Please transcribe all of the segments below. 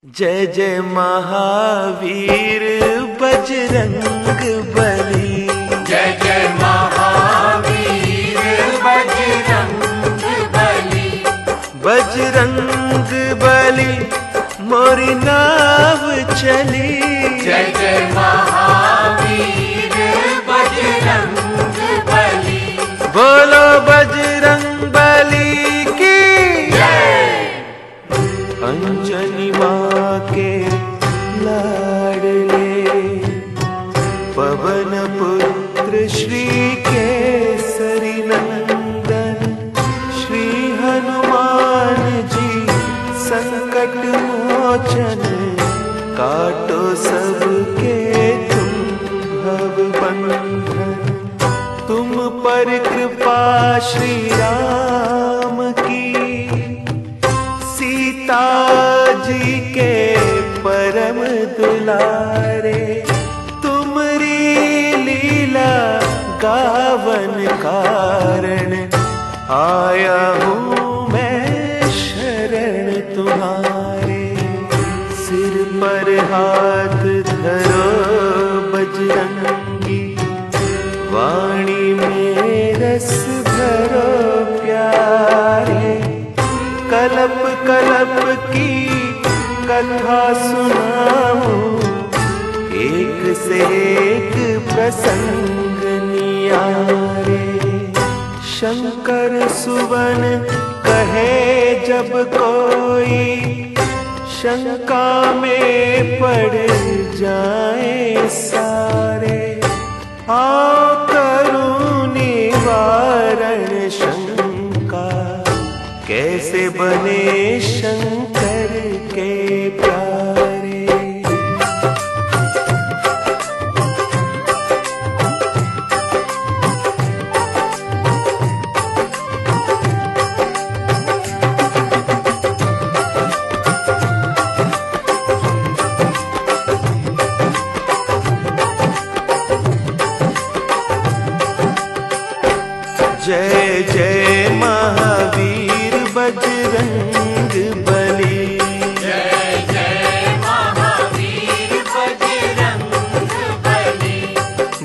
जय जय महावीर बजरंग बली। जय जय महावीर बजरंग बली। बजरंग बली मोरी नाव चली। जय जय महावीर बजरंग बली। बोलो बजरंग बली की जय। अंजनी माँ के लाडले पवन पुत्र श्री केसरी नंदन श्री हनुमान जी संकट मोचन काटो सबके तुम भव बंधन। तुम पर कृपा श्री राम की सीता जी के परम दुलारे। तुमरी लीला गावन कारण आया हूँ मैं शरण तुम्हारे। सिर पर हाथ धरो बजरंगी वाणी में रस भरो प्यारे। कलप कलप की कथा सुनाऊं एक से एक प्रसंग नियारे। शंकर सुवन कहे जब कोई शंका में पड़ जाए सारे। आओ करूं निवारण शंका कैसे बने शंकर के प्यारे। जय जय महावीर बजरंग बली। जय जय महावीर बजरंग बली।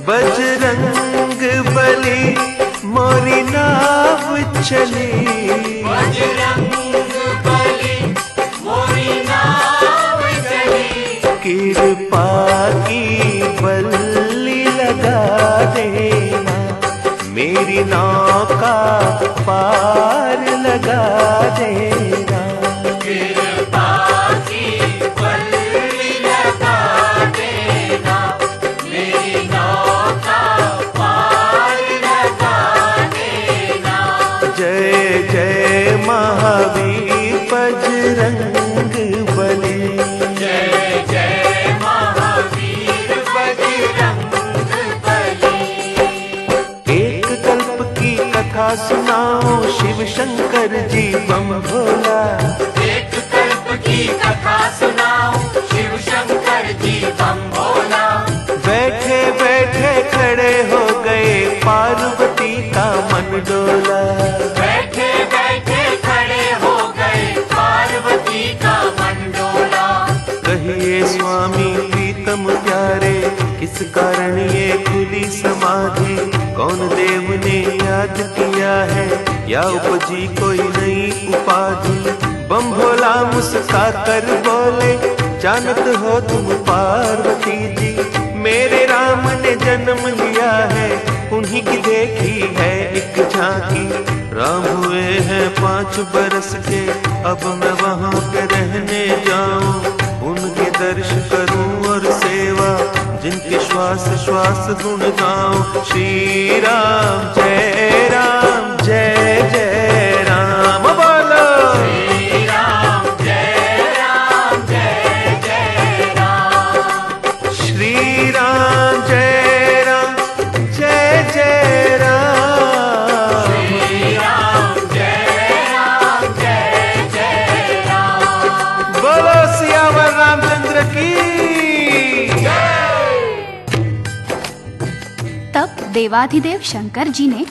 बजरंग बली मोरी नाव चली। बजरंग बली मोरी नाव चली। कृपा की बल्ली लगा देना मेरी नौका पार लगा देना। कृपा की बल्ली लगा देना मेरी नौका पार लगा देना। जय जय महावीर बजरंग बली। जय जय महावीर बजरंग बली। एक कल्प की कथा सुनाओ शिव शंकर जी बम भोला। एक कल्प की कथा सुनाओ शिव शंकर जी बम भोला। बैठे बैठे खड़े हो गए पार्वती का मन डोला। बैठे बैठे खड़े हो गए पार्वती का मन डोला। कहिए स्वामी प्रीतम प्यारे किस कारण ये खुली समाधि। कौन देव ने याद किया है या उपजी कोई नई उपाधि। बम भोला मुस्का कर बोले जानत हो तुम पार्वती जी। मेरे राम ने जन्म लिया है उन्हीं की देखी है एक झांकी। राम हुए हैं 5 बरस के अब मैं वहाँ पे रहने जाऊं। उनके दर्श करूं और सेवा जिनके श्वास श्वास गुण गाऊं। श्री राम जय राम जय जय राम बोलो। श्री राम जय राम जय जय राम। श्री राम जय राम जय जय राम। श्री राम जय राम जय जय राम। बोलो सियावर रामचंद्र की। तब देवाधिदेव शंकर जी ने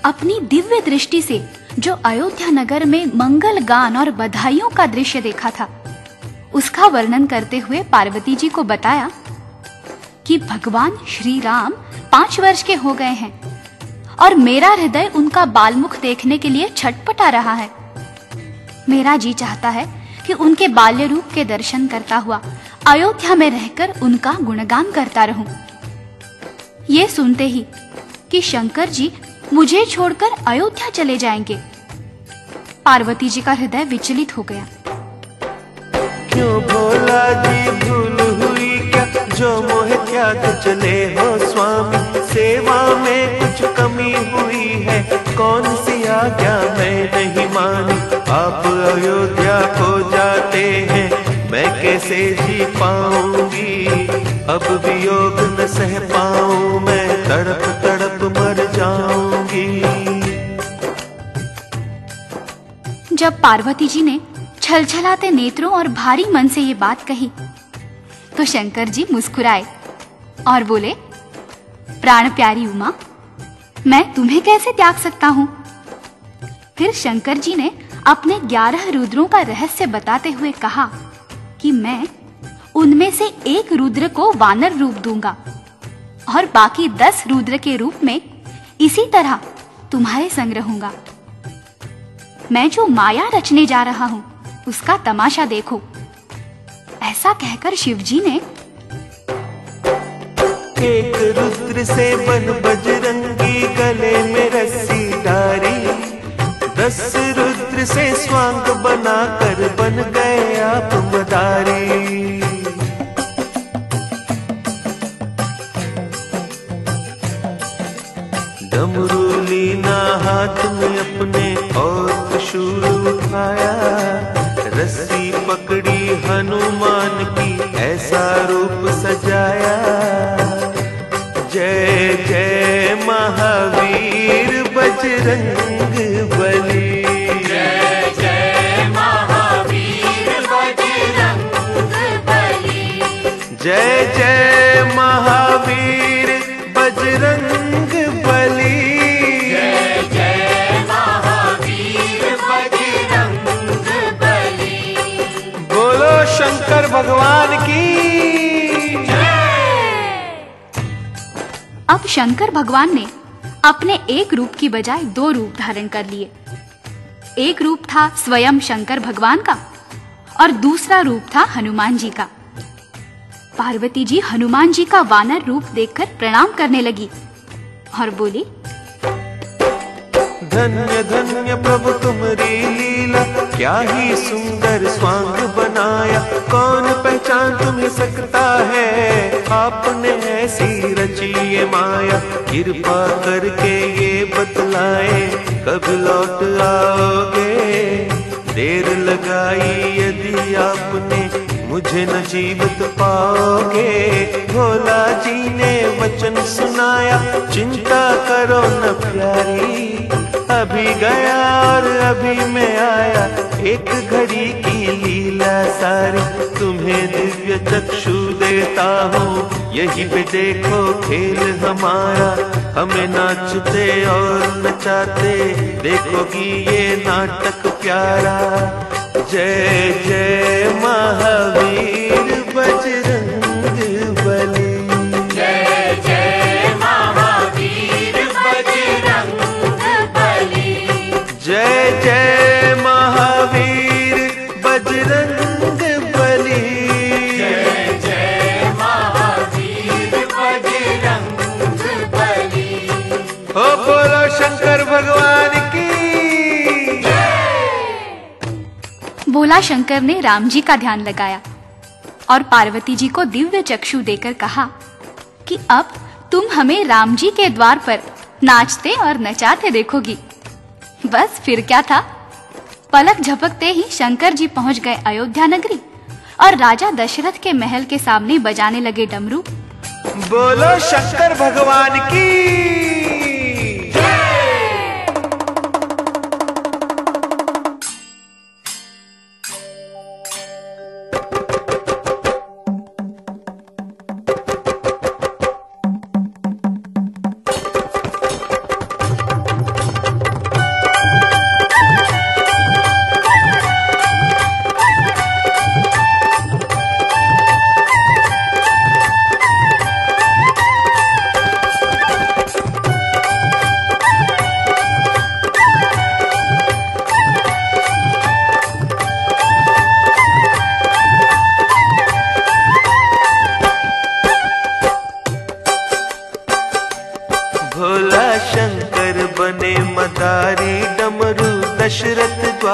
अपनी दिव्य दृष्टि से जो अयोध्या नगर में मंगल गान और बधाइयों का दृश्य देखा था उसका वर्णन करते हुए पार्वती जी को बताया कि भगवान श्री राम 5 वर्ष के हो गए हैं और मेरा हृदय उनका बालमुख देखने के लिए छटपटा रहा है। मेरा जी चाहता है कि उनके बाल्य रूप के दर्शन करता हुआ अयोध्या में रहकर उनका गुणगान करता रहूं। ये सुनते ही कि शंकर जी मुझे छोड़कर अयोध्या चले जाएंगे, पार्वती जी का हृदय विचलित हो गया। क्यों भोला जी भूल हुई क्या, जो मोह त्याग चले हो स्वामी, सेवा में कुछ कमी हुई है, कौन सी आज्ञा मैं नहीं मानी। आप अयोध्या को जाते हैं, मैं कैसे जी पाऊंगी, अब वियोग न सह पाऊं, मैं तड़प तड़प मर जाऊंगी। जब पार्वती जी ने छलछलाते नेत्रों और भारी मन से ये बात कही तो शंकर जी मुस्कुराए और बोले, प्राण प्यारी उमा, मैं तुम्हें कैसे त्याग सकता हूं। फिर शंकर जी ने अपने 11 रुद्रों का रहस्य बताते हुए कहा कि मैं उनमें से एक रुद्र को वानर रूप दूंगा और बाकी 10 रुद्र के रूप में इसी तरह तुम्हारे संग रहूंगा। मैं जो माया रचने जा रहा हूं उसका तमाशा देखो। ऐसा कहकर शिवजी ने एक रुद्र से बन बजरंगी, गले में रस्सी डारी, 10 रुद्र से स्वांग बनाकर बन गए आप मदारी। डमरू लीना हाथ में अपने और त्रिशूल उठाया, रस्सी पकड़ी हनुमान की ऐसा रूप सजाया। जय जय महावीर बजरंग बली, जय जय महावीर बजरंग बली, जय जय महावीर बजरंग बली, जय जय महावीर बजरंग बली। बोलो शंकर भगवान की। अब शंकर भगवान ने अपने एक रूप की बजाय 2 रूप धारण कर लिए। एक रूप था स्वयं शंकर भगवान का और दूसरा रूप था हनुमान जी का। पार्वती जी हनुमान जी का वानर रूप देखकर प्रणाम करने लगी और बोली, धन्य धन्य प्रभु तुम्हारी लीला, क्या ही सुंदर स्वांग बनाया, कौन पहचान तुम्हें सकता है, आपने ऐसी रची ये माया। कृपा करके ये बतलाए, कब लौट आओगे, देर लगाई यदि आपने, मुझे न जीवित पाओगे। भोला जी ने वचन सुनाया, चिंता करो न प्यारी, अभी गया और अभी मैं आया, एक घड़ी की लीला सारी। तुम्हें दिव्य चक्षु देता हूँ, यही पे देखो खेल हमारा, हमें नाचते और नचाते देखोगी ये नाटक प्यारा। जय जय महावीर बजरंग बली, जय जय महावीर बजरंग बली, जय जय महावीर बजरंग बली, जय जय महावीर बजरंग बली। हो बोलो शंकर भगवान की। बोला शंकर ने राम जी का ध्यान लगाया और पार्वती जी को दिव्य चक्षु देकर कहा कि अब तुम हमें राम जी के द्वार पर नाचते और नचाते देखोगी। बस फिर क्या था, पलक झपकते ही शंकर जी पहुंच गए अयोध्या नगरी और राजा दशरथ के महल के सामने बजाने लगे डमरू। बोलो शंकर भगवान की।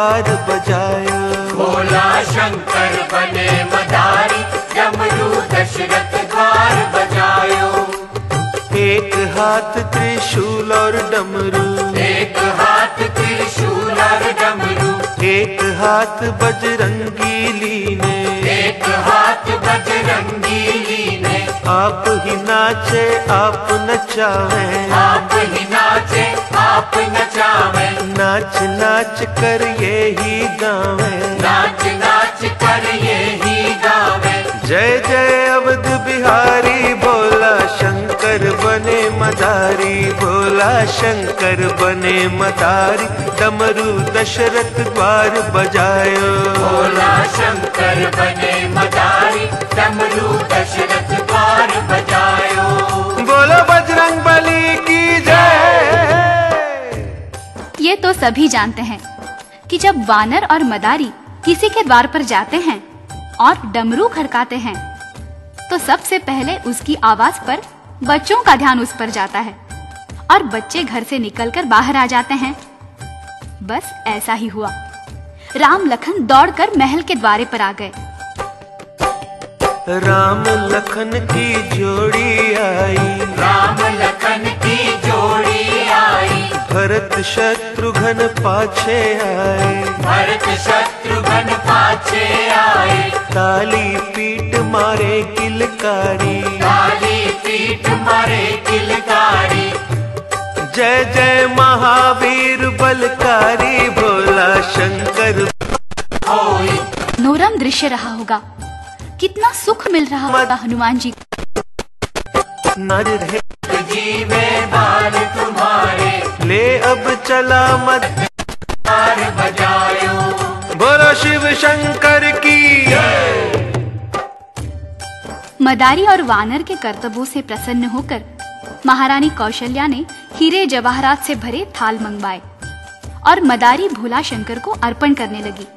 द्वार बजायो। भोला शंकर बने मदारी, डमरू दशरथ द्वार बजायो। एक हाथ त्रिशूल और डमरू, एक हाथ त्रिशूल और डमरू, एक हाथ बजरंगी लीने, एक हाथ बजरंगी लीने। आप ही नाचे आप नचावे, आप ही नाचे आप नचावे, नाच नाच कर ये ही गावे, नाच नाच कर ये ही गावे। जय जय अवध बिहारी, भोला शंकर बने मदारी, भोला शंकर बने मदारी, डमरू दशरथ द्वार बजायो। भोला शंकर बने मदारी, डमरू दशरथ द्वार बजायो। बोलो बजरंग बली की जय। ये तो सभी जानते हैं कि जब वानर और मदारी किसी के द्वार पर जाते हैं और डमरू खड़काते हैं तो सबसे पहले उसकी आवाज पर बच्चों का ध्यान उस पर जाता है और बच्चे घर से निकलकर बाहर आ जाते हैं। बस ऐसा ही हुआ। राम लखन दौड़कर महल के द्वारे पर आ गए। राम लखन की जोड़ी आई, राम लखन की जोड़ी आई, भरत शत्रुघ्न पाछे आए, भरत शत्रुघ्न पाछे आए। ताली पीट मारे किलकारी, काली पीठ मारे किलकारी। जय जय महावीर बलकारी, भोला शंकर होई मनोरम दृश्य रहा होगा। कितना सुख मिल रहा होगा हनुमान जी। नर है जीवे बाल तुम्हारे, ले अब चला मत तार बजायो। बोलो शिव शंकर की जय। मदारी और वानर के कर्तव्यों से प्रसन्न होकर महारानी कौशल्या ने हीरे जवाहरात से भरे थाल मंगवाए और मदारी भोला शंकर को अर्पण करने लगी।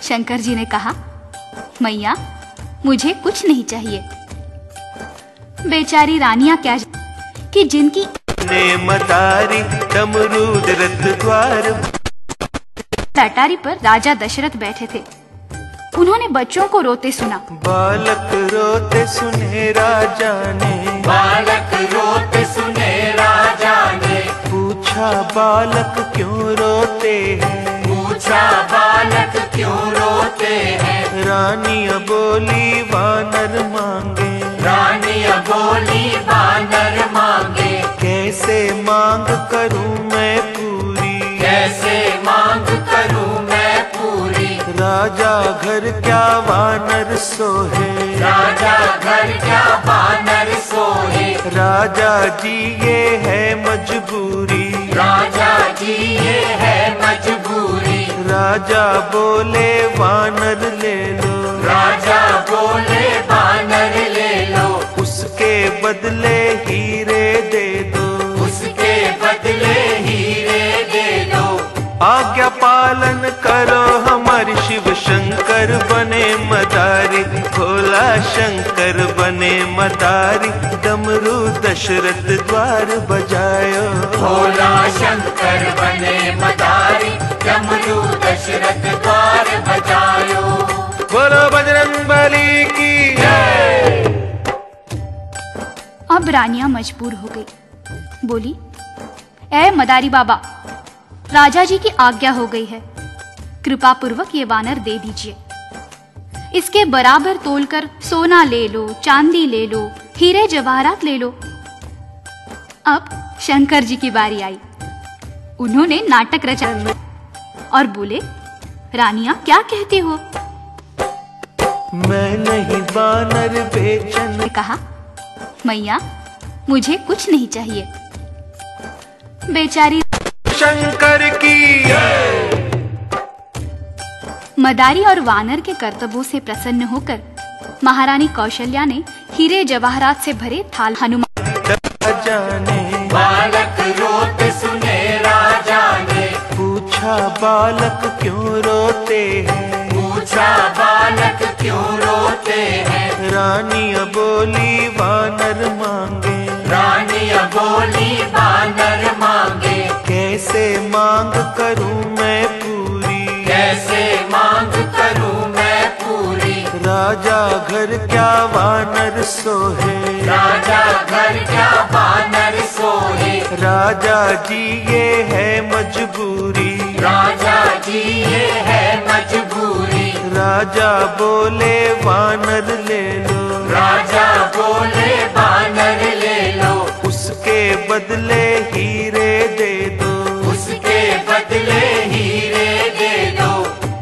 शंकर जी ने कहा, मैया मुझे कुछ नहीं चाहिए। बेचारी रानियां क्या कि जिनकी ने मदारी डमरू दशरथ द्वार। अटारी पर राजा दशरथ बैठे थे। उन्होंने बच्चों को रोते सुना। बालक रोते सुने राजा ने, बालक रोते सुने राजा ने, पूछा बालक क्यों रोते हैं, पूछा बालक क्यों रोते हैं। रानी बोली वानर मांगे, रानी बोली वानर मांगे। कैसे मांग करूं मैं पूरी, कैसे मांग करूं मैं पूरी। राजा घर क्या वानर सोहे, राजा घर क्या वानर सोहे। राजा जी ये है मजबूरी, राजा जी ये है मजबूरी। राजा बोले वानर ले लो, राजा बोले वानर ले लो। उसके बदले हीरे दे दो, उसके बदले हीरे दे दो। आज्ञा पालन करो हमारी शिव शंकर बने मदारी, भोला शंकर बने मदारी, डमरू दशरथ द्वार बजायो। भोला शंकर बने मदारी, डमरू दशरथ द्वार बजायो। बोलो बजरंग बली की जय। अब रानियां मजबूर हो गई। बोली, ऐ मदारी बाबा, राजा जी की आज्ञा हो गई है, कृपा पूर्वक ये वानर दे दीजिए। इसके बराबर तोलकर सोना ले लो, चांदी ले लो, हीरे जवाहरात ले लो। अब शंकर जी की बारी आई। उन्होंने नाटक रचा और बोले, रानियां क्या कहती हो? मैं नहीं वानर बेचन। ने कहा, मैया मुझे कुछ नहीं चाहिए। बेचारी शंकर की जय। मदारी और वानर के कर्तव्यों से प्रसन्न होकर महारानी कौशल्या ने हीरे जवाहरात से भरे थाल हनुमान राजा ने, बालक रोते सुने राजा ने, पूछा बालक क्यों रोते हैं, पूछा बालक क्यों रोते हैं। रानी बोली वानर मांगे, रानी बोली वानर मांगे। कैसे मांग करूं मैं पूरी, राजा घर क्या वानर सोहे, राजा घर क्या वानर सोहे, राजा जी ये है मजबूरी, राजा जी ये है मजबूरी, राजा बोले वानर ले लो, राजा बोले वानर ले लो, उसके बदले हीरे दे दो, उसके बदले हीरे दे दो।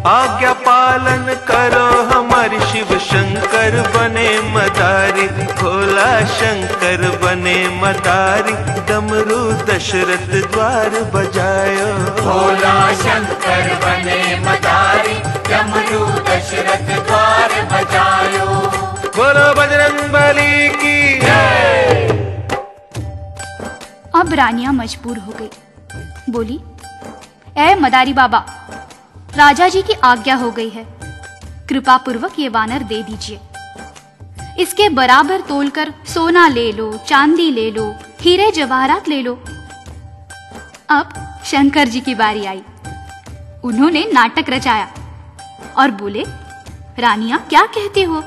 आज्ञा पालन करो हमारे शिव शंकर बने मदारी, भोला शंकर बने मदारी, डमरू दशरथ द्वार बजायो, भोला शंकर बने मदारी, डमरू दशरथ द्वार बजायो। बोलो बजरंगबली की जय। अब रानियां मजबूर हो गई। बोली, ऐ मदारी बाबा, राजा जी की आज्ञा हो गई है, कृपा पूर्वक ये वानर दे दीजिए। इसके बराबर तोलकर सोना ले लो, चांदी ले लो, हीरे जवाहरात ले लो। अब शंकर जी की बारी आई। उन्होंने नाटक रचाया और बोले, रानियां क्या कहती हो?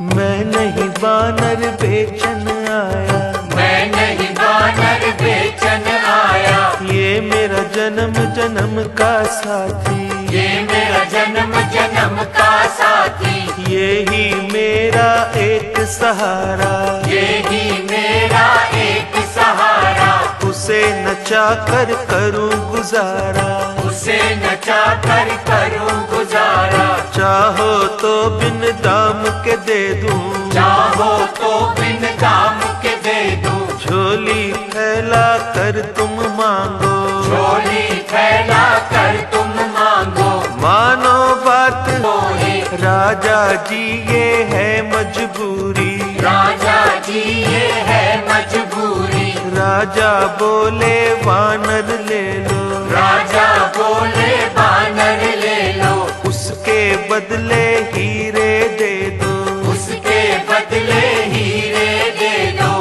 मैं नहीं वानर बेचन आया, मैं नहीं वानर बेचन आया, ये मेरा जन्म जन्म का साथी, ये मेरा जन्म जन्म का साथी, ये ही मेरा एक सहारा, ये ही मेरा एक सहारा, उसे नचा कर करूं गुजारा, उसे नचा कर करूं गुजारा, चाहो तो बिन दाम के दे दूं, चाहो तो बिन दाम के दे दूं, झोली फैला कर तुम मांगो, झोली फैला कर तुम मांगो, मानो बात बोले राजा जी ये है मजबूरी, राजा जी ये है मजबूरी, राजा बोले वानर ले लो, राजा बोले वानर ले लो, उसके बदले हीरे दे दो, उसके बदले हीरे दे दो।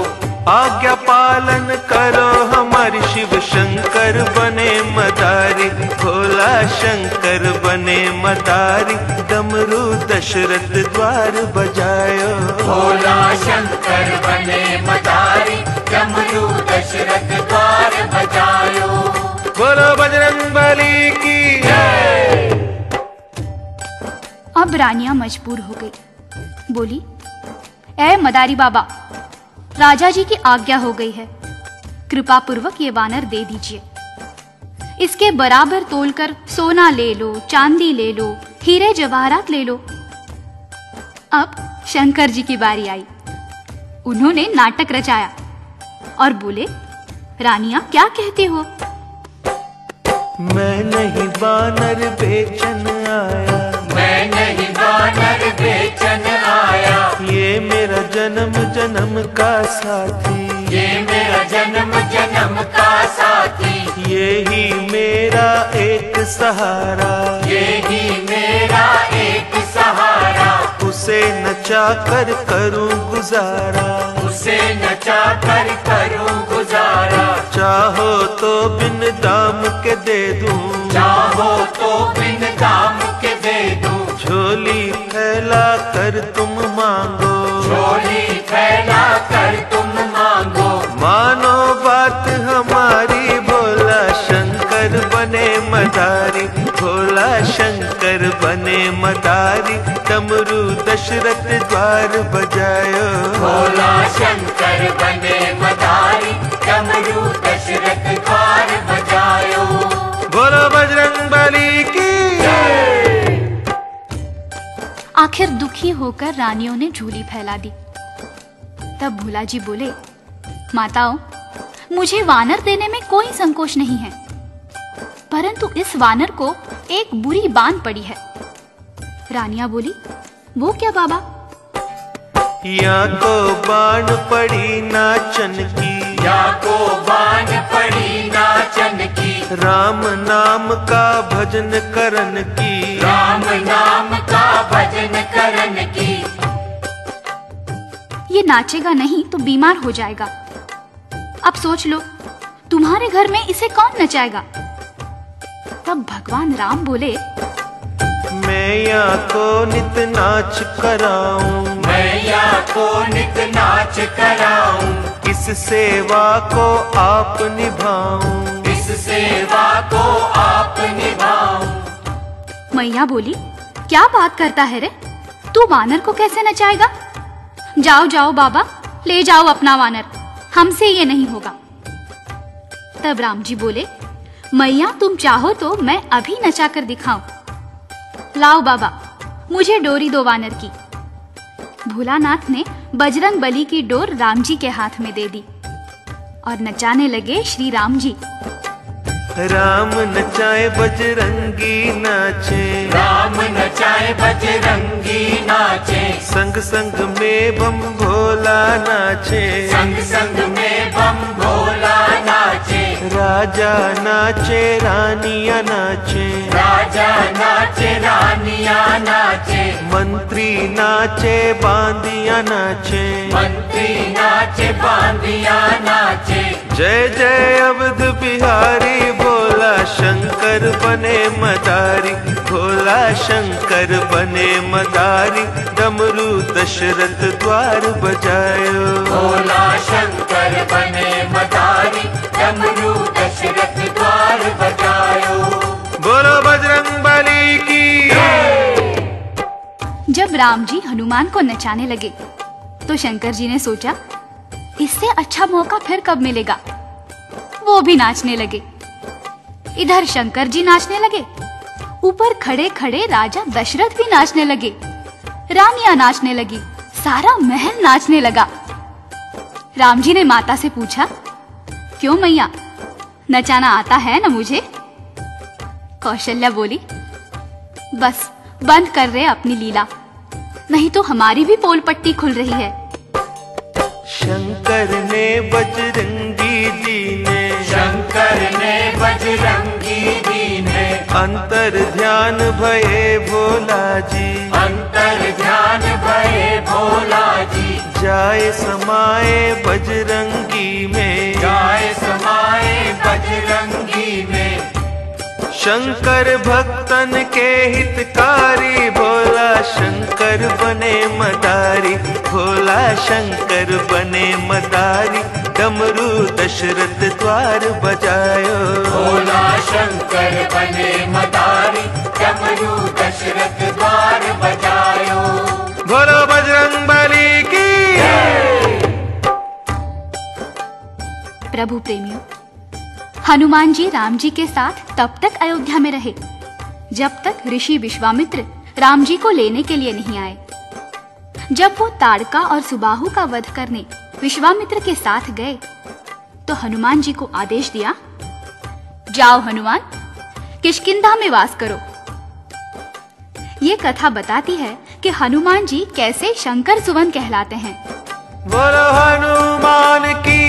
आज्ञा पालन करो हमारे शिव शंकर बने मदारी, भोला शंकर बने मदारी, डमरू दशरथ द्वार बजायो, भोला शंकर बने मदारी, डमरू दशरथ द्वार बजायो। बोलो बजरंगबली की जय। अब रानियां मजबूर हो गई। बोली, ऐ मदारी बाबा, राजा जी की आज्ञा हो गई है, कृपा पूर्वक ये वानर दे दीजिए। इसके बराबर तोलकर सोना ले लो, चांदी ले लो, हीरे जवाहरात ले लो। अब शंकर जी की बारी आई। उन्होंने नाटक रचाया और बोले, रानियां क्या कहती हो? मैं नहीं वानर बेचन आया, मैं नहीं वानर बेचन आया, ये मेरा जन्म जन्म का साथी, ये मेरा जन्म जन्म का साथी, ये ही मेरा एक सहारा, ये ही मेरा एक सहारा, उसे नचा कर करूं गुजारा, उसे नचा कर करूं गुजारा, चाहो तो बिन दाम के दे दूं, चाहो तो बिन दाम के दे दूं, झोली फैला कर तुम मांगो, झोली फैला कर तुम मांगो, मानो बात हमारी, भोला शंकर बने मदारी, भोला शंकर बने मदारी, डमरू दशरथ द्वार बजायो, भोला शंकर बने मदारी, डमरू दशरथ द्वार बजायो। बोलो बजरंगबली की जय। आखिर दुखी होकर रानियों ने झूली फैला दी। तब भोला जी बोले, माताओं, मुझे वानर देने में कोई संकोच नहीं है, परंतु इस वानर को एक बुरी बान पड़ी है। रानियां बोली, वो क्या बाबा? या को बाण पड़ी नाचन की, या को बान पड़ी नाचन की, राम नाम का भजन करन की, राम नाम का भजन करन की। ये नाचेगा नहीं तो बीमार हो जाएगा। अब सोच लो, तुम्हारे घर में इसे कौन नचाएगा? तब भगवान राम बोले, मैया को नित नाच कराऊं, मैया को नित नाच कराऊं, किस सेवा को आप निभाऊं, इस सेवा को आप निभाऊं। मैया बोली, क्या बात करता है रे, तू वानर को कैसे नचाएगा? जाओ जाओ बाबा, ले जाओ अपना वानर, हमसे ये नहीं होगा। तब राम जी बोले, मैया तुम चाहो तो मैं अभी नचा कर दिखाऊं। लाओ बाबा, मुझे डोरी दो वानर की। भोलानाथ ने बजरंग बली की डोर राम जी के हाथ में दे दी और नचाने लगे श्री राम जी। राम नचाए बजरंगी नाचे, राम नचाए बजरंगी नाचे, संग संग में बम भोला नाचे, संग संग में बम भोला नाचे, राजा नाचे रानिया नाचे, राजा नाचे रानिया नाचे, मंत्री नाचे बांदिया नाचे, मंत्री नाचे बांदिया नाचे। जय जय अवध बिहारी, भोला शंकर बने मदारी, भोला शंकर बने मदारी, डमरू दशरथ द्वार बजायो, भोला शंकर बने मदारी, डमरू दशरथ द्वार बजायो। बोलो बजरंग बली की। जब राम जी हनुमान को नचाने लगे तो शंकर जी ने सोचा, इससे अच्छा मौका फिर कब मिलेगा। वो भी नाचने लगे। इधर शंकर जी नाचने लगे, ऊपर खड़े खड़े राजा दशरथ भी नाचने लगे, रानियां नाचने लगी, सारा महल नाचने लगा। राम जी ने माता से पूछा, क्यों मैया, नचाना आता है ना मुझे? कौशल्या बोली, बस बंद कर रहे अपनी लीला, नहीं तो हमारी भी पोल पट्टी खुल रही है। शंकर ने बजरंगी जी ने, शंकर ने बजरंगी दीने, अंतर ध्यान भये भोला जी, अंतर ध्यान भये भोला जी, जाए समाए बजरंगी में, जाए समाए बजरंगी में। शंकर भक्तन के हितकारी, भोला शंकर बने मदारी, भोला शंकर बने मदारी, डमरू दशरथ द्वार बजायो, भोला शंकर बने मदारी, डमरू दशरथ द्वार बजायो। बोलो बजरंग बली की। प्रभु प्रेमियों, हनुमान जी राम जी के साथ तब तक अयोध्या में रहे जब तक ऋषि विश्वामित्र राम जी को लेने के लिए नहीं आए। जब वो ताड़का और सुबाहु का वध करने विश्वामित्र के साथ गए तो हनुमान जी को आदेश दिया, जाओ हनुमान, किष्किंधा में वास करो। ये कथा बताती है कि हनुमान जी कैसे शंकर सुवन कहलाते हैं। बोलो हनुमान की।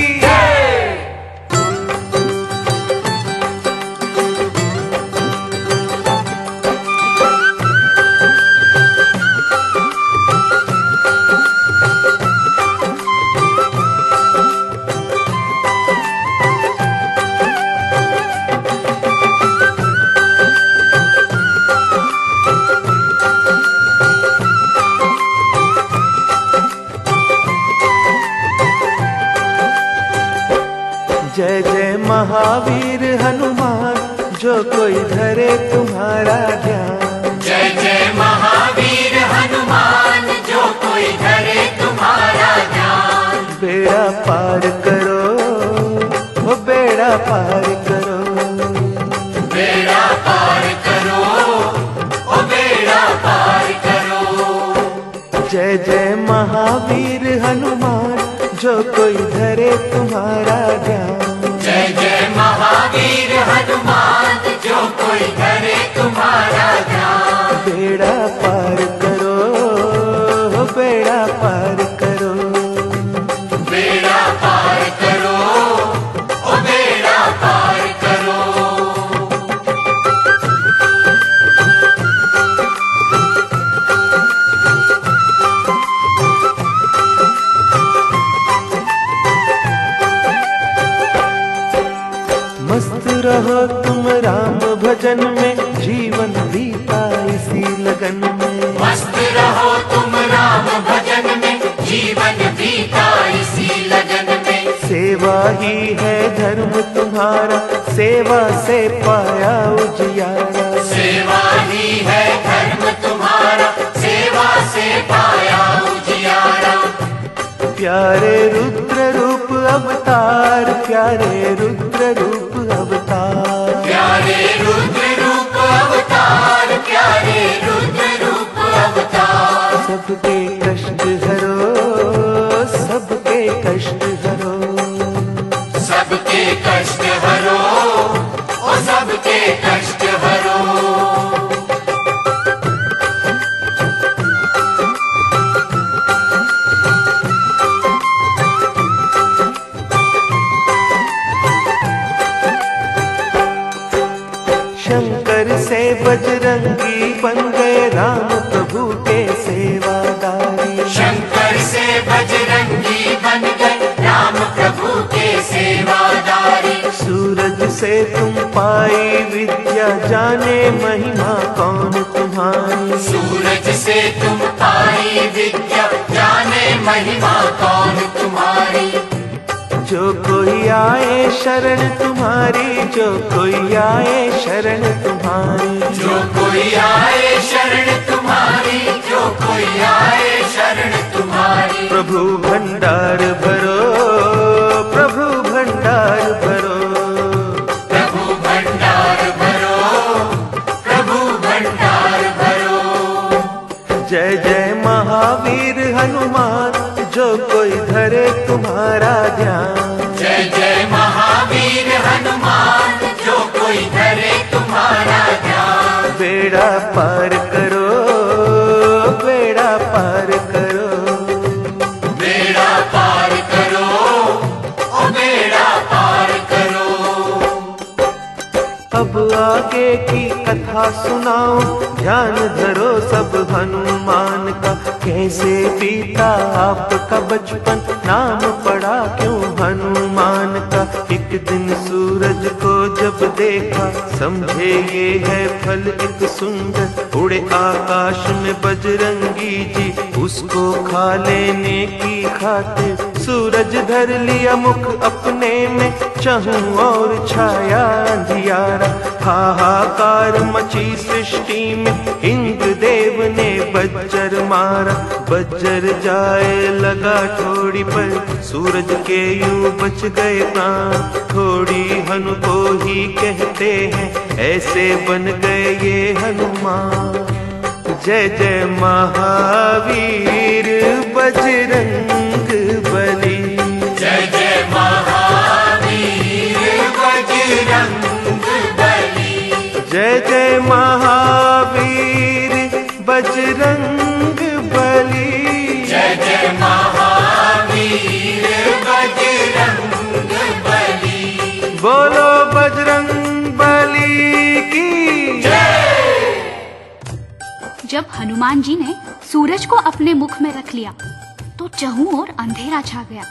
जय जय महावीर हनुमान, जो कोई धरे तुम्हारा ध्यान, जय जय महावीर हनुमान, जो कोई धरे तुम्हारा ध्यान। बेड़ा पार करो, वो बेड़ा पार करो, बेड़ा पार करो, ओ बेड़ा पार करो। जय जय महावीर हनुमान, जो कोई धरे तुम्हारा ध्यान, जय जय महावीर हनुमान, जो कोई धरे तुम्हारा ध्यान। बेड़ा पार करो, बेड़ा पार करो, बेड़ा पार करो, ओ बेड़ा पार करो। मस्त रहो तुम राम भजन में, में। मस्त रहो तुम राम भजन में, जीवन बीता इसी लगन में। सेवा ही है धर्म तुम्हारा, सेवा से पाया उजियारा। सेवा ही है धर्म तुम्हारा, सेवा से पाया उजियारा। प्यारे रुद्र रूप अवतार, प्यारे रुद्र रूप अवतार। प्यारे रुद्र रूप अवतार, प्यारे रुद्र रूप अवतार। सबके कष्ट हरो, सबके कष्ट हरो। सबके कष्ट हरो, ओ सबके कष्ट हरो। शंकर से बजरंगी बन गए राम प्रभु के सेवादारी। शंकर से बजरंगी बन गए राम प्रभु के सेवादारी। सूरज से तुम पाई विद्या, जाने महिमा कौन तुम्हारी। सूरज से तुम पाई विद्या, जाने महिमा कौन तुम्हारी। जो कोई आए शरण तुम्हारी, जो कोई आए शरण तुम्हारी। जो कोई आए शरण तुम्हारी, जो कोई आए शरण तुम्हारी। प्रभु भंडार भरो, प्रभु भंडार भरो। प्रभु भंडार भरो, प्रभु भंडार भरो। जय जय महावीर हनुमान, जो कोई धरे तुम्हारा ध्यान। जय जय महावीर हनुमान, जो कोई धरे तुम्हारा ध्यान। बेड़ा पार करो, बेड़ा पार करो। बेड़ा पार करो, ओ बेड़ा पार करो। अब आगे की कथा सुनाओ, ध्यान धरो सब हनुमान का। कैसे बीता आपका बचपन, नाम पड़ा क्यों हनुमान का। एक दिन सूरज को जब देखा, समझे ये है फल एक सुंदर। उड़े आकाश में बजरंगी जी, उसको खा लेने की खातिर। सूरज धर लिया मुख अपने में, चहूं और छाया अंधियारा। हाहाकार मची सृष्टि में, इंद्र देव ने बज्जर मारा। बज्जर जाए लगा ठोड़ी पर, सूरज के यूं बच गए प्राण। ठोड़ी हनु को ही कहते हैं, ऐसे बन गए ये हनुमान। जय जय महावीर बजरंग बली। जय जय महावीर बजरंग बली। जय जय महावीर बजरंग बली। जय जय महावीर बजरंग बली। बोलो बजरंग बली की जय। जब हनुमान जी ने सूरज को अपने मुख में रख लिया तो चहु ओर अंधेरा छा गया,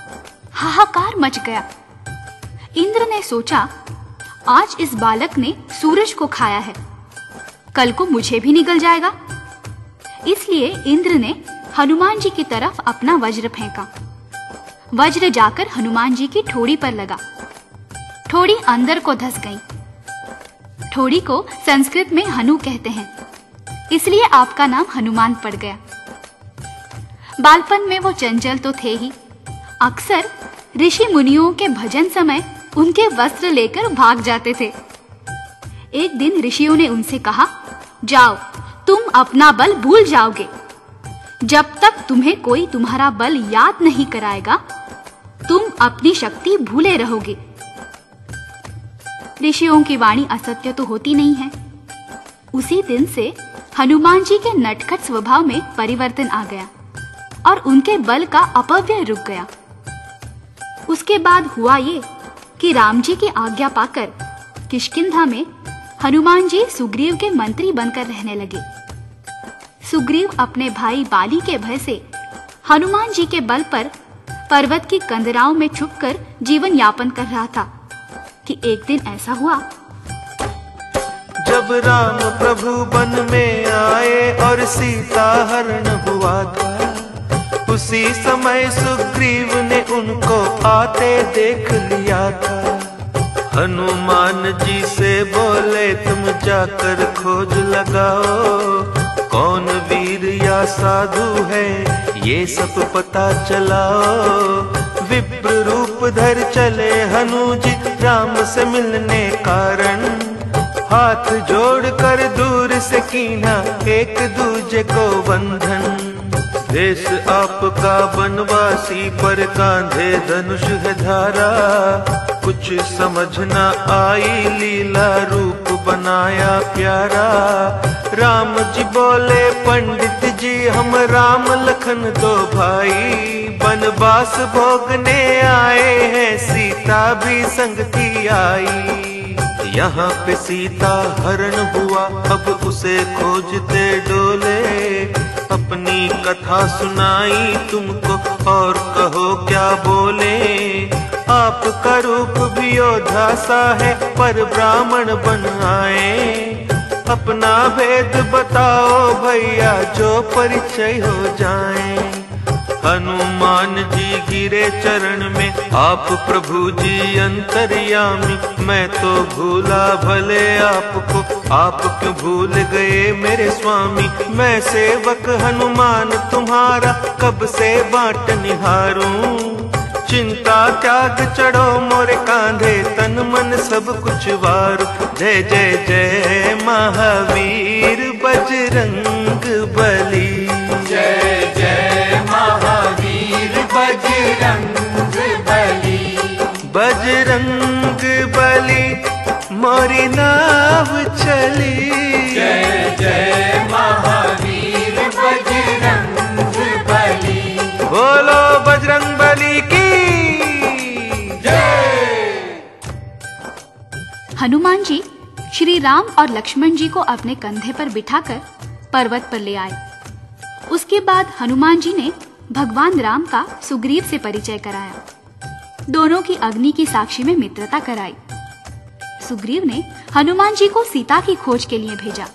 हाहाकार मच गया। इंद्र ने सोचा, आज इस बालक ने सूरज को खाया है, कल को मुझे भी निगल जाएगा। इसलिए इंद्र ने हनुमान जी की तरफ अपना वज्र फेंका। वज्र जाकर हनुमान जी की ठोड़ी पर लगा। ठोड़ी अंदर को धंस गई। ठोड़ी को संस्कृत में हनु कहते हैं, इसलिए आपका नाम हनुमान पड़ गया। बालपन में वो चंचल तो थे ही, अक्सर ऋषि मुनियों के भजन समय उनके वस्त्र लेकर भाग जाते थे। एक दिन ऋषियों ने उनसे कहा, जाओ, तुम अपना बल भूल जाओगे। जब तक तुम्हें कोई तुम्हारा बल याद नहीं कराएगा, तुम अपनी शक्ति भूले रहोगे। ऋषियों की वाणी असत्य तो होती नहीं है। उसी दिन से हनुमान जी के नटखट स्वभाव में परिवर्तन आ गया और उनके बल का अपव्यय रुक गया। उसके बाद हुआ ये कि राम जी की आज्ञा पाकर किष्किंधा में हनुमान जी सुग्रीव के मंत्री बनकर रहने लगे। सुग्रीव अपने भाई बाली के भय से हनुमान जी के बल पर पर्वत की कंदराओं में छुपकर जीवन यापन कर रहा था कि एक दिन ऐसा हुआ। जब राम प्रभु वन में आए और सीता हरण हुआ था, उसी समय सुग्रीव ने उनको आते देख लिया था। हनुमान जी से बोले तुम जाकर खोज लगाओ, कौन वीर या साधु है ये सब पता चलाओ। विप्र रूप धर चले हनुज राम से मिलने कारण, हाथ जोड़कर दूर से कीना एक दूजे को बंधन। देश आपका बनवासी पर कांधे धनुष है धारा, कुछ समझ न आई लीला रूप बनाया प्यारा। राम जी बोले पंडित जी हम राम लखन दो भाई, बनवास भोगने आए हैं सीता भी संग की आई। यहाँ पे सीता हरण हुआ अब उसे खोजते डोले, अपनी कथा सुनाई तुमको और कहो क्या बोले। आपका रूप भी योद्धा सा है पर ब्राह्मण बन आए, अपना भेद बताओ भैया जो परिचय हो जाए। हनुमान जी गिरे चरण में, आप प्रभु जी अंतर्यामी। मैं तो भूला भले आपको, आप क्यों भूल गए मेरे स्वामी। मैं सेवक हनुमान तुम्हारा कब से बाट निहारूं, चिंता त्याग चढ़ो मोरे कांधे तन मन सब कुछ वारू। जय जय जय महावीर बजरंग बली, जय जय महावीर बजरंग बली। बजरंग बली मोरी नाव चली, जय जय महावीर बजरंग बली। बोलो बजरंग बली की जय। हनुमान जी श्री राम और लक्ष्मण जी को अपने कंधे पर बिठाकर पर्वत पर ले आए। उसके बाद हनुमान जी ने भगवान राम का सुग्रीव से परिचय कराया। दोनों की अग्नि की साक्षी में मित्रता कराई। सुग्रीव ने हनुमान जी को सीता की खोज के लिए भेजा।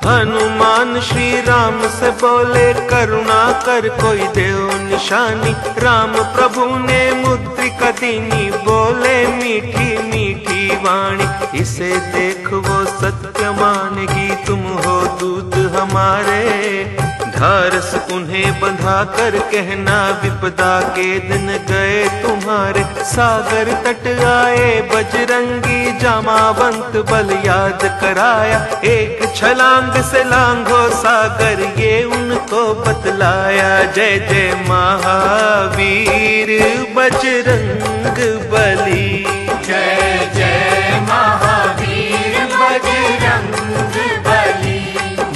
हनुमान श्री राम से बोले करुणा कर कोई देओ निशानी। राम प्रभु ने मुद्रिका दीनी, बोले मीठी मीठी वाणी। इसे देख वो सत्य मानेगी, तुम हो दूत हमारे। धारस उन्हें बंधा कर कहना, विपदा के दिन गए तुम्हारे। सागर तट आए बजरंगी, जामावंत बल याद कराया। एक छलांग से लांघो सागर, ये उनको बतलाया। जय जय महावीर बजरंग बली, जय जय महावीर बजरंग बली।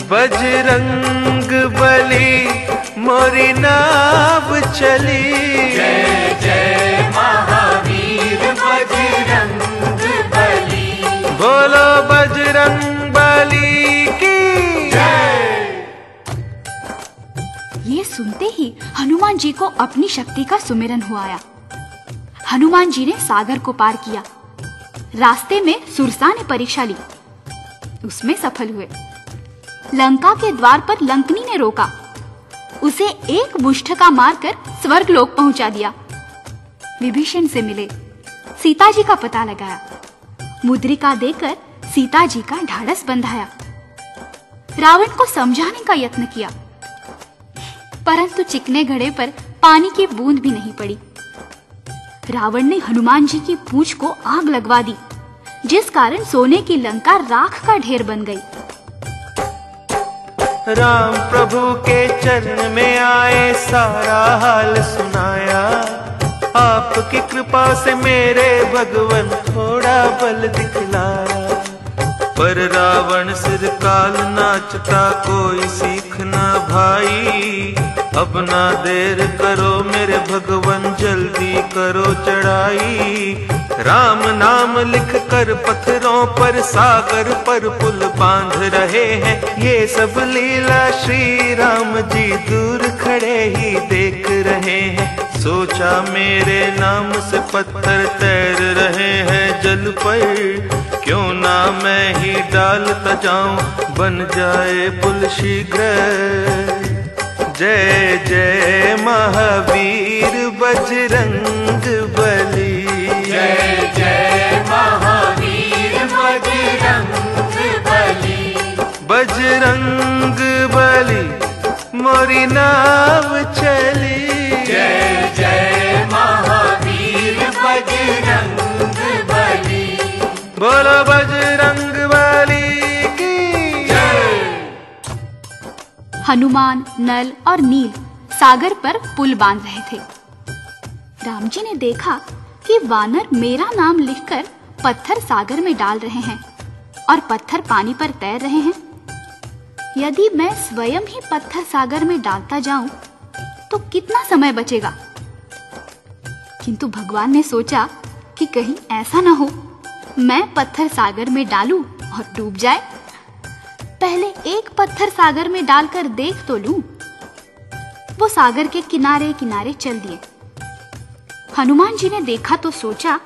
बजरंग बली मोरी नाव चली, जय जय महावीर बजरंग बली। बोलो बजरंग बली की जय। ये सुनते ही हनुमान जी को अपनी शक्ति का सुमिरन हुआ आया। हनुमान जी ने सागर को पार किया। रास्ते में सुरसा ने परीक्षा ली, उसमें सफल हुए। लंका के द्वार पर लंकनी ने रोका, उसे एक मुष्ठका मारकर स्वर्गलोक पहुंचा दिया। विभीषण से मिले, सीता जी का पता लगाया। मुद्रिका देकर सीता जी का ढाढ़स बंधाया। रावण को समझाने का यत्न किया, परंतु चिकने घड़े पर पानी की बूंद भी नहीं पड़ी। रावण ने हनुमान जी की पूंछ को आग लगवा दी, जिस कारण सोने की लंका राख का ढेर बन गई। राम प्रभु के चरण में आए, सारा हाल सुनाया। आपकी कृपा से मेरे भगवन थोड़ा बल दिखलाया। पर रावण सिर काल नाचता, कोई सीख ना भाई। अब ना देर करो मेरे भगवन, जल्दी करो चढ़ाई। राम नाम लिख कर पत्थरों पर, सागर पर पुल बांध रहे हैं। ये सब लीला श्री राम जी दूर खड़े ही देख रहे हैं। सोचा मेरे नाम से पत्थर तैर रहे हैं जल पर, क्यों ना मैं ही डालता जाऊं, बन जाए पुल शीघ्र। जय जय महावीर बजरंग बली, जय जय महावीर बजरंग बली। बजरंग बली मोरी नाव चली। जय जय महावीर बजरंग बली। बोलो बजरंग बली की जय। हनुमान, नल और नील सागर पर पुल बांध रहे थे। राम जी ने देखा कि वानर मेरा नाम लिखकर पत्थर सागर में डाल रहे हैं और पत्थर पानी पर तैर रहे हैं। यदि मैं स्वयं ही पत्थर सागर में डालता जाऊं तो कितना समय बचेगा। किंतु भगवान ने सोचा कि कहीं ऐसा ना हो मैं पत्थर सागर में डालूं और डूब जाए। पहले एक पत्थर सागर में डालकर देख तो लूं। वो सागर के किनारे किनारे चल दिए। हनुमान जी ने देखा तो सोचा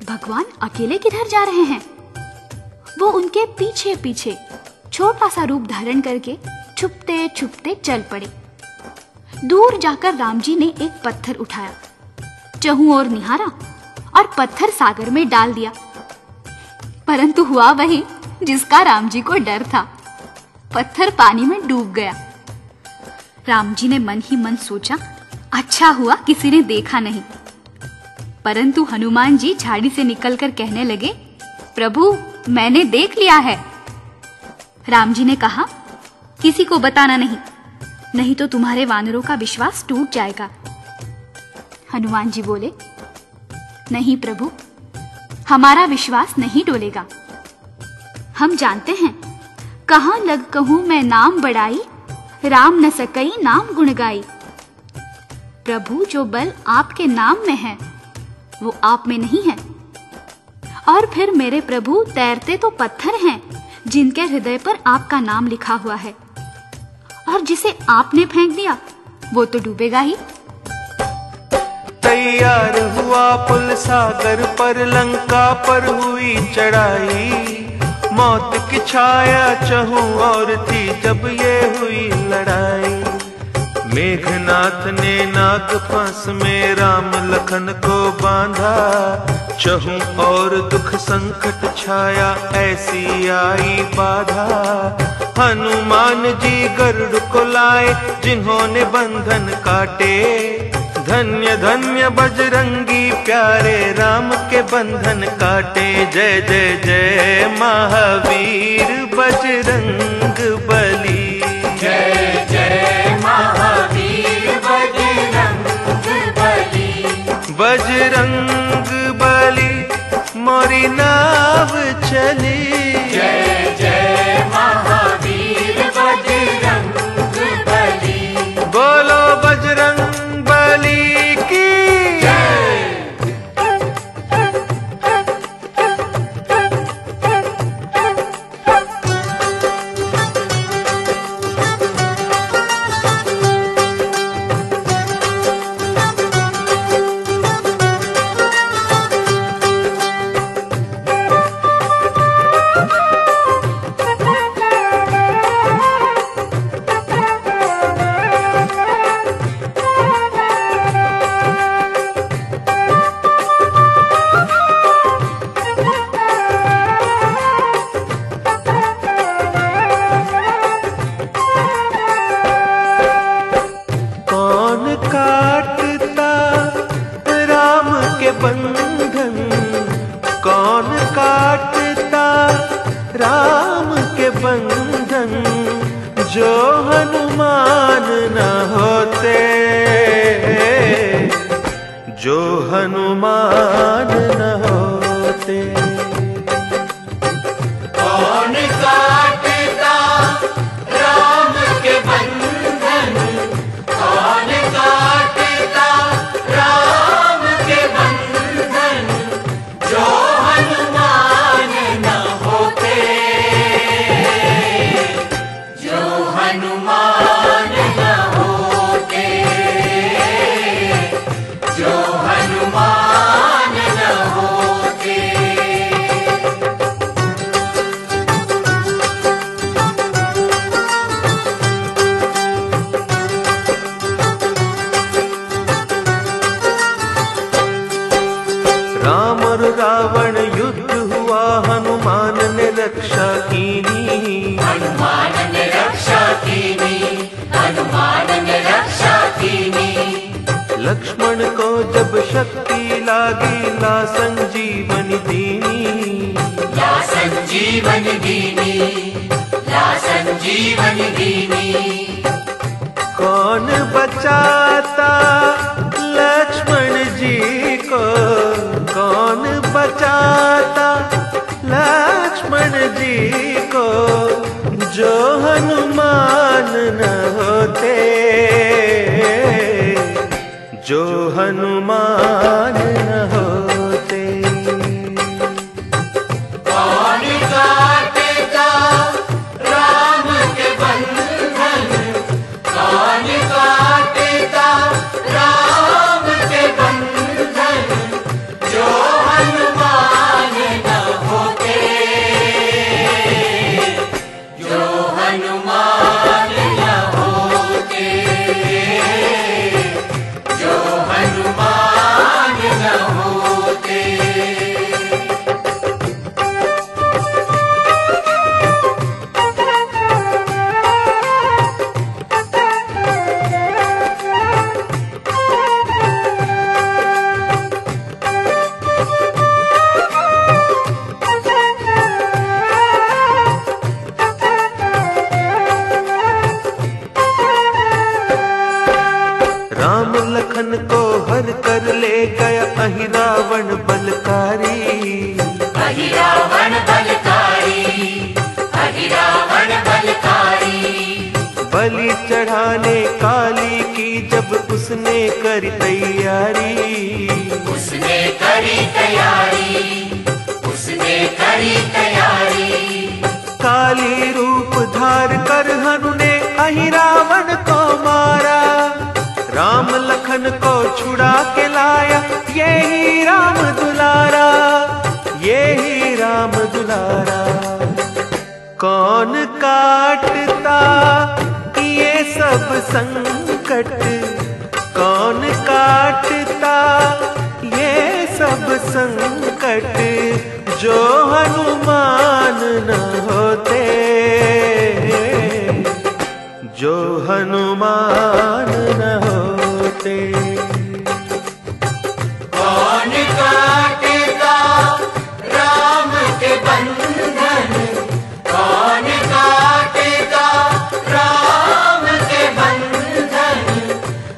भगवान अकेले किधर जा रहे हैं। वो उनके पीछे पीछे छोटा सा रूप धारण करके छुपते छुपते चल पड़े। दूर जाकर राम जी ने एक पत्थर उठाया, चहुं ओर निहारा और पत्थर सागर में डाल दिया। परंतु हुआ वही जिसका राम जी को डर था। पत्थर पानी में डूब गया। राम जी ने मन ही मन सोचा अच्छा हुआ किसी ने देखा नहीं। परंतु हनुमान जी झाड़ी से निकलकर कहने लगे, प्रभु मैंने देख लिया है। राम जी ने कहा, किसी को बताना नहीं, नहीं तो तुम्हारे वानरों का विश्वास टूट जाएगा। हनुमान जी बोले, नहीं प्रभु, हमारा विश्वास नहीं डोलेगा। हम जानते हैं कहां लग कहूं मैं नाम बढ़ाई, राम न सकई नाम गुण गाई। प्रभु जो बल आपके नाम में है वो आप में नहीं है। और फिर मेरे प्रभु तैरते तो पत्थर हैं जिनके हृदय पर आपका नाम लिखा हुआ है, और जिसे आपने फेंक दिया वो तो डूबेगा ही। तैयार हुआ पुल सागर पर, लंका पर हुई चढ़ाई। मौत की छाया चहु और थी जब ये हुई लड़ाई। मेघनाथ ने नाग फांस में राम लखन को बांधा। चहु और दुख संकट छाया ऐसी आई बाधा। हनुमान जी गरुड़ को लाए जिन्होंने बंधन काटे। धन्य धन्य बजरंगी प्यारे राम के बंधन काटे। जय जय जय महावीर बजरंग बली। जय जय महावीर बजरंग बली। बजरंग बली मोरी नाव चली। जय जय महावीर बजरंग बली। बोलो बजरंग बली की जय। राम के बंधन जो हनुमान न होते, जो हनुमान न होते। कौन काटता राम के बंधन, कौन काटता राम के बंधन जो हनुमान न होते, जो हनुमान न होते, जो हनुमान न होते। संजीवन दीनी, ला संजीवन दीनी। कौन बचाता लक्ष्मण जी को, कौन बचाता लक्ष्मण जी को, जो हनुमान न होते, जो हनुमान न होते। कौन काटेगा राम के बंधन, कौन काटेगा राम के बंधन, जो हनुमान न होते, जो हनुमान न होते, जो हनुमान न होते। राम लखन को हर कर ले गया अहि रावण बलकारी, अहि रावण बलकारी, अहि रावण बलकारी। बलि चढ़ाने काली की जब उसने करी तैयारी, उसने करी तैयारी, उसने करी तैयारी। काली रूप धार कर हनु ने अहि रावण को मारा, राम लखन को छुड़ा के लाया, यही राम दुलारा, यही राम दुलारा। कौन काटता ये सब संकट, कौन काटता ये सब संकट, जो हनुमान न होते, जो हनुमान न होते। कौन काटेगा राम के बंधन, कौन काटेगा राम के बंधन,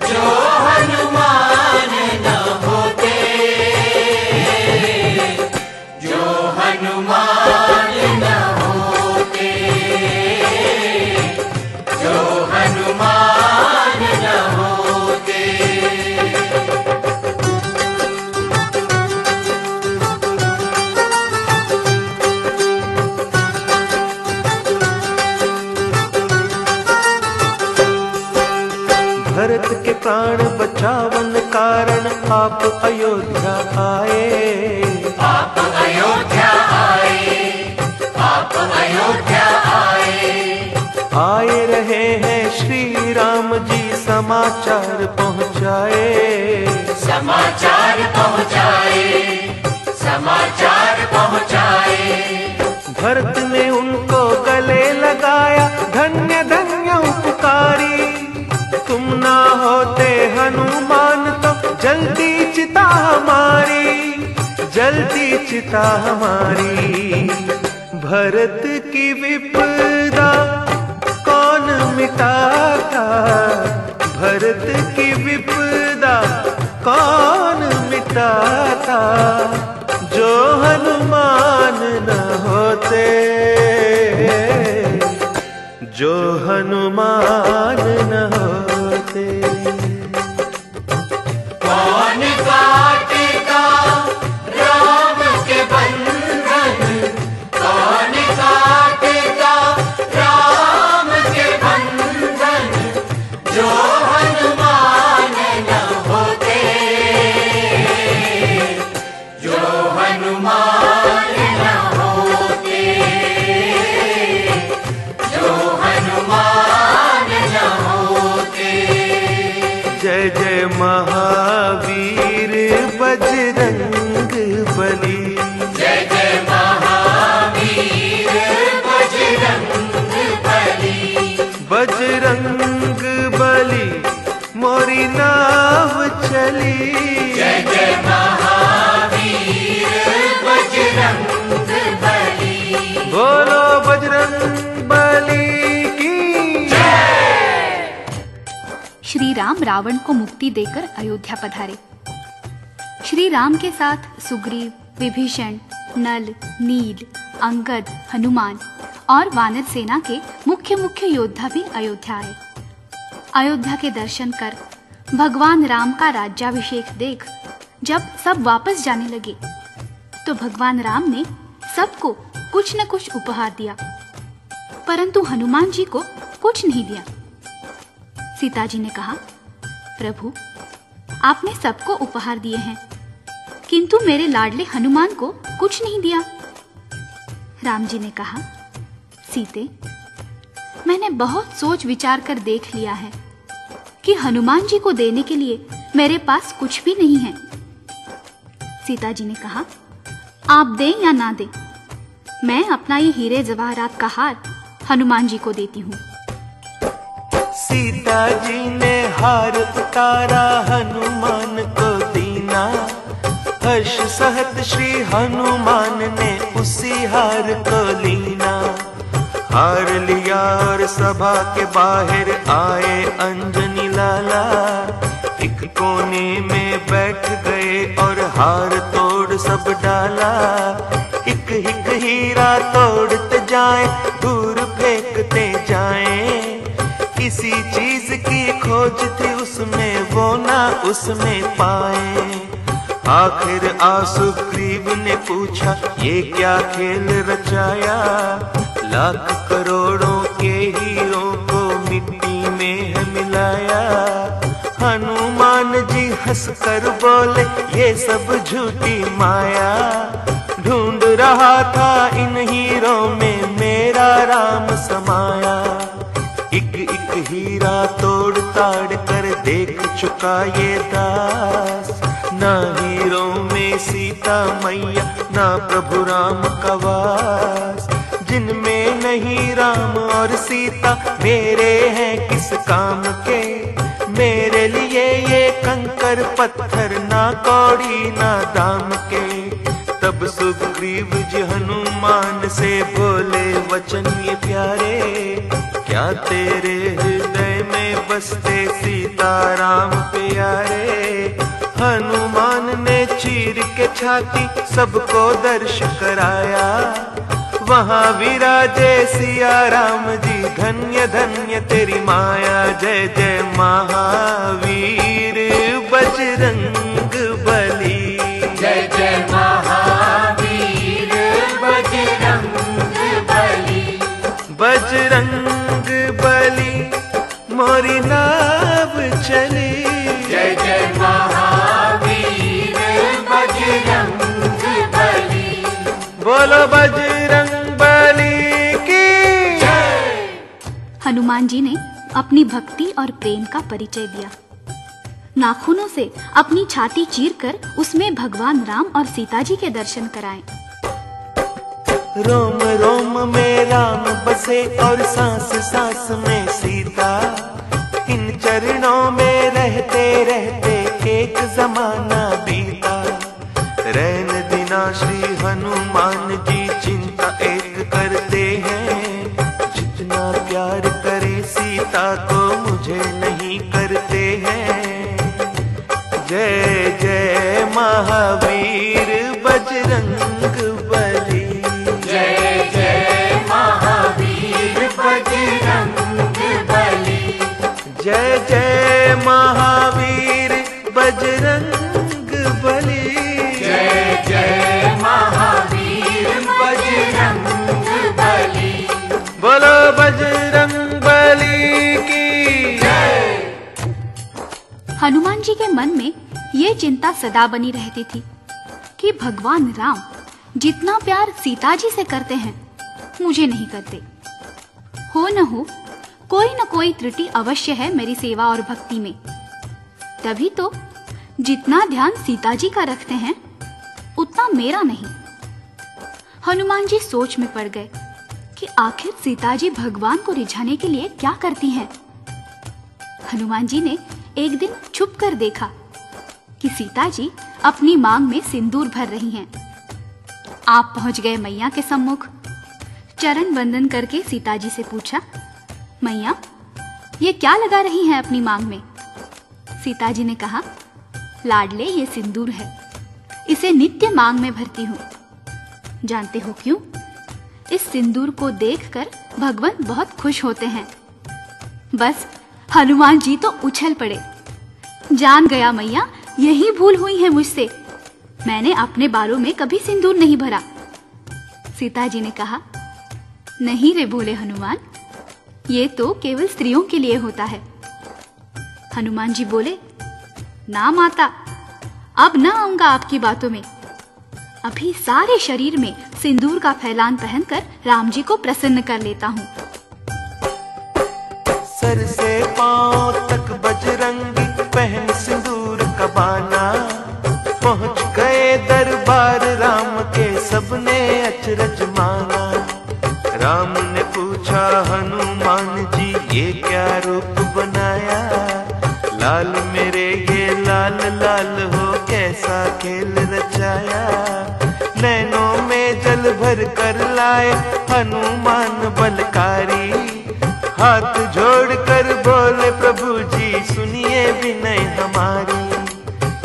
जो हनुमान न होते, जो हनुमान न होते, जो हनुमान न होते। भरत के प्राण बचावन कारण आप अयोध्या आए, आप अयोध्या आए, आप अयोध्या आए। आए रहे हैं श्री राम जी समाचार पहुँचाए, समाचार पहुँचाए, समाचार पहुँचाए। भरत ने उनको गले लगाया, धन्य धन्य उपकारी, तुम ना होते हनुमान तो जल्दी चिता हमारी, जल्दी चिता हमारी। भरत की विपदा कौन मिटाता, भरत की विपदा कौन मिटाता, जो हनुमान न होते, जो हनुमान न होते। कौन काटेगा राम के बंधन, कौन काटेगा राम के बंधन, जो हनुमान न होते, जो हनुमान न होते, जो हनुमान न होते। जय जय महावीर बजरंग बली, जय जय महावीर बजरंग बली, बजरंग बली मोरी नाव चली। जय जय महावीर बजरंग बली। बोल श्री राम रावण को मुक्ति देकर अयोध्या पधारे। श्री राम के साथ सुग्रीव, विभीषण, नल, नील, अंगद, हनुमान और वानर सेना के मुख्य योद्धा भी अयोध्या आए। अयोध्या के दर्शन कर, भगवान राम का राज्याभिषेक देख जब सब वापस जाने लगे तो भगवान राम ने सबको कुछ न कुछ उपहार दिया, परंतु हनुमान जी को कुछ नहीं दिया। सीता जी ने कहा, प्रभु, आपने सबको उपहार दिए हैं, किंतु मेरे लाडले हनुमान को कुछ नहीं दिया। राम जी ने कहा, सीते, मैंने बहुत सोच विचार कर देख लिया है कि हनुमान जी को देने के लिए मेरे पास कुछ भी नहीं है। सीता जी ने कहा, आप दें या ना दें, मैं अपना ये हीरे जवाहरात का हार हनुमान जी को देती हूँ। सीता जी ने हार उतारा, हनुमान को दीना। हर्ष सहत श्री हनुमान ने उसी हार को लीना। हार लिया और सभा के बाहर आए अंजनी लाला। एक कोने में बैठ गए और हार तोड़ सब डाला। एक एक हीरा तोड़ते जाए, दूर फेंकते जाए। किसी चीज की खोज थी उसमें, वो ना उसमें पाए। आखिर सुग्रीव ने पूछा, ये क्या खेल रचाया। लाख करोड़ों के हीरों को मिट्टी में है मिलाया। हनुमान जी हंसकर बोले, ये सब झूठी माया। ढूंढ रहा था इन हीरों में मेरा राम समाया। एक एक हीरा तोड़ ताड़ कर देख चुका ये दास। ना हीरों में सीता मैया, ना प्रभु राम का वास। जिनमें नहीं राम और सीता, मेरे हैं किस काम के। मेरे लिए ये कंकर पत्थर, ना कौड़ी ना दाम के। तब सुग्रीव जी हनुमान से बोले वचन ये प्यारे। क्या तेरे हृदय में बसते सीताराम प्यारे। हनुमान ने चीर के छाती सबको दर्श कराया। वहाँ विराजे सिया राम जी, धन्य धन्य तेरी माया। जय जय महावीर बजरंग बली। जय जय महावीर बजरंग बली। बजरंग बली मोरी नाव चली। जय जय महावीर बजरंग बली। बोलो बजरंग बली की जय। हनुमान जी ने अपनी भक्ति और प्रेम का परिचय दिया। नाखूनों से अपनी छाती चीरकर उसमें भगवान राम और सीता जी के दर्शन कराए। रोम रोम में राम बसे और सांस सांस में सीता। इन चरणों में रहते रहते एक जमाना बीता। रैन दिना श्री हनुमान जी चिंता एक करते हैं। जितना प्यार करे सीता को मुझे नहीं करते हैं। जय जय महावीर बजरंग बली। जय जय महावीर बजरंग बली। जय जय महावीर बजरंग बली। जय जय महावीर बजरंग बली। बोलो बजरंग बली की जय। हनुमान जी के मन में ये चिंता सदा बनी रहती थी कि भगवान राम जितना प्यार सीता जी से करते हैं, मुझे नहीं करते। हो न कोई त्रुटि अवश्य है मेरी सेवा और भक्ति में। तभी तो जितना ध्यान सीता जी का रखते हैं, उतना मेरा नहीं। हनुमान जी सोच में पड़ गए कि आखिर सीता जी भगवान को रिझाने के लिए क्या करती हैं। हनुमान जी ने एक दिन छुप कर देखा कि सीता जी अपनी मांग में सिंदूर भर रही हैं। आप पहुंच गए मैया के सम्मुख। चरण वंदन करके सीता जी से पूछा, मैया, ये क्या लगा रही हैं अपनी मांग में? सीता जी ने कहा, लाडले ये सिंदूर है, इसे नित्य मांग में भरती हूँ। जानते हो क्यों? इस सिंदूर को देखकर भगवान बहुत खुश होते हैं। बस हनुमान जी तो उछल पड़े। जान गया मैया, यही भूल हुई है मुझसे, मैंने अपने बालों में कभी सिंदूर नहीं भरा। सीता जी ने कहा, नहीं रे भोले हनुमान, ये तो केवल स्त्रियों के लिए होता है। हनुमान जी बोले, ना माता, अब ना आऊंगा आपकी बातों में। अभी सारे शरीर में सिंदूर का फैलान पहनकर राम जी को प्रसन्न कर लेता हूँ। सर से पांव तक बजरंगी पहन सिंदूर का बाना, पहुंच गए दरबार राम के, सबने अचरज माना। राम ने पूछा, हनुमान जी ये क्या रूप बनाया? लाल मेरे ये लाल लाल हो, कैसा खेल रचाया? नैनों में जल भर कर लाए हनुमान बलकारी, हाथ जोड़ कर बोले, प्रभु जी सुनिए विनय हमारी।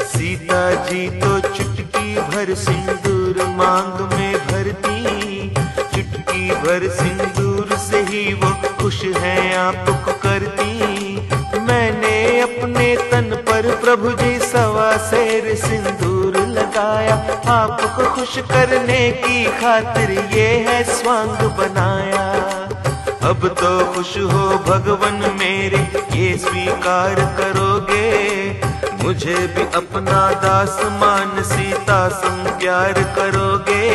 सीता जी तो चुटकी भर सिंदूर मांग में भरती, चुटकी भर सिंदूर से ही वो खुश हैं आपको करती। मैंने अपने तन पर प्रभु जी 1.25 सेर सिंदूर लगाया, आपको खुश करने की खातिर ये है स्वांग बनाया। अब तो खुश हो भगवन मेरे, ये स्वीकार करोगे, मुझे भी अपना दास मान सीता संग प्यार करोगे।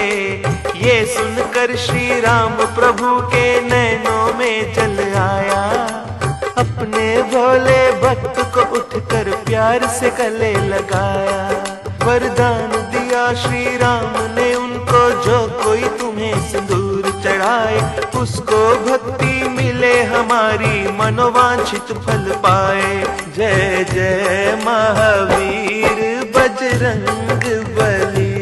ये सुनकर श्री राम प्रभु के नैनों में जल आया, अपने भोले भक्त को उठकर प्यार से गले लगाया। वरदान दिया श्री राम ने उनको, जो कोई तुम्हें सिंदूर चढ़ाए, उसको भक्ति मिले हमारी, मनोवांछित फल पाए। जय जय महावीर बजरंग बली,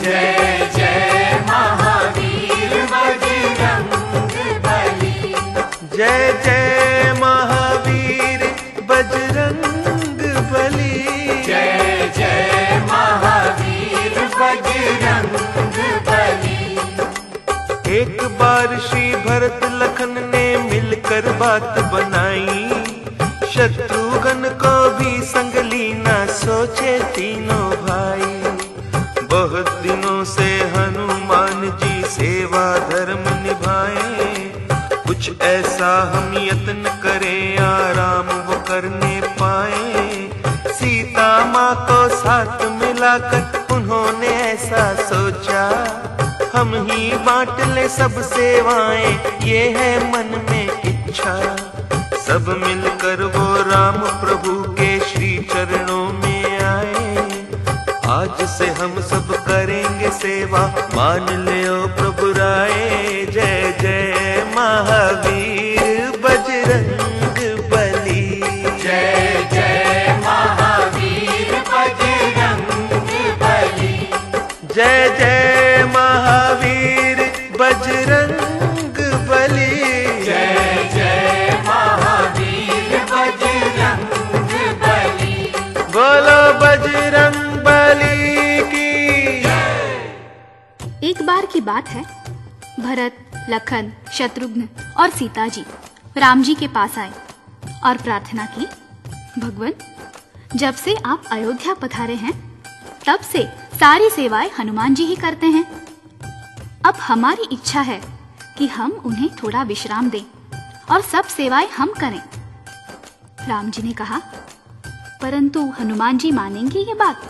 जय जय महावीर बजरंग बली, जय जय महावीर बजरंग बली, जय जय महावीर बजरंग बली। एक बार श्री भरत लखन ने मिलकर बात बनाई, शत्रुघ्न को भी संग लीना सोचे तीनों भाई। बहुत दिनों से हनुमान जी सेवा धर्म निभाए, कुछ ऐसा हम यत्न करें आराम वो करने पाए। सीता माँ को साथ मिलाकर उन्होंने ऐसा सोचा, हम ही बांट ले सब सेवाएं, ये है मन में इच्छा। सब मिलकर वो राम प्रभु के श्री चरणों में आए, आज से हम सब करेंगे सेवा, मान ले ओ प्रभु राय। जय जय महावीर बजरंग बली, जय जय महावीर बजरंग बली, जय जय महावीर बजरंग बली, जय जय महावीर बजरंग बली। बोलो बजरंग बली की। एक बार की बात है, भरत, लखन, शत्रुघ्न और सीता जी राम जी के पास आए और प्रार्थना की, भगवान, जब से आप अयोध्या पधारे हैं तब से सारी सेवाएं हनुमान जी ही करते हैं। अब हमारी इच्छा है कि हम उन्हें थोड़ा विश्राम दें और सब सेवाएं हम करें। राम जी ने कहा, परंतु हनुमान जी मानेंगे ये बात?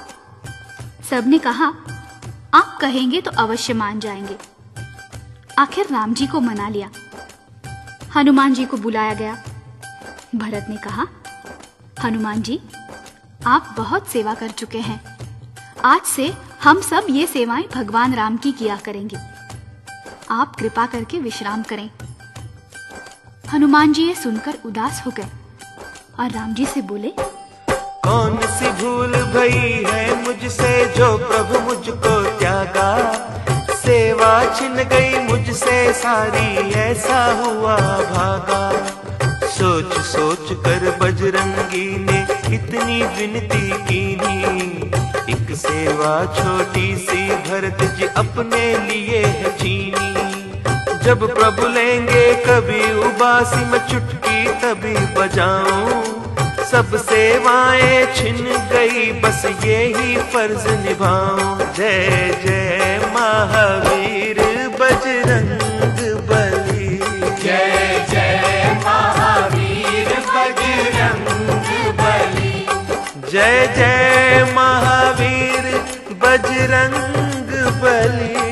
सबने कहा, आप कहेंगे तो अवश्य मान जाएंगे। आखिर राम जी को मना लिया। हनुमान जी को बुलाया गया। भरत ने कहा, हनुमान जी, आप बहुत सेवा कर चुके हैं, आज से हम सब ये सेवाएं भगवान राम की किया करेंगे, आप कृपा करके विश्राम करें। हनुमान जी ये सुनकर उदास हो गए और राम जी से बोले, कौन सी भूल भई है मुझसे जो प्रभु मुझको त्यागा, सेवा छिन गई मुझसे सारी, ऐसा हुआ भागा। सोच सोच कर बजरंगी ने कितनी विनती कीनी। एक सेवा छोटी सी भरत जी अपने लिए है छीनी। जब प्रभु लेंगे कभी उबासी मैं चुटकी तभी बजाऊं। सब सेवाएं छिन गई बस यही फर्ज निभाऊं। जय जय महावीर बजरंग बली। जय जय महावीर बजरंग बली। जय जय महावीर बजरंग बली।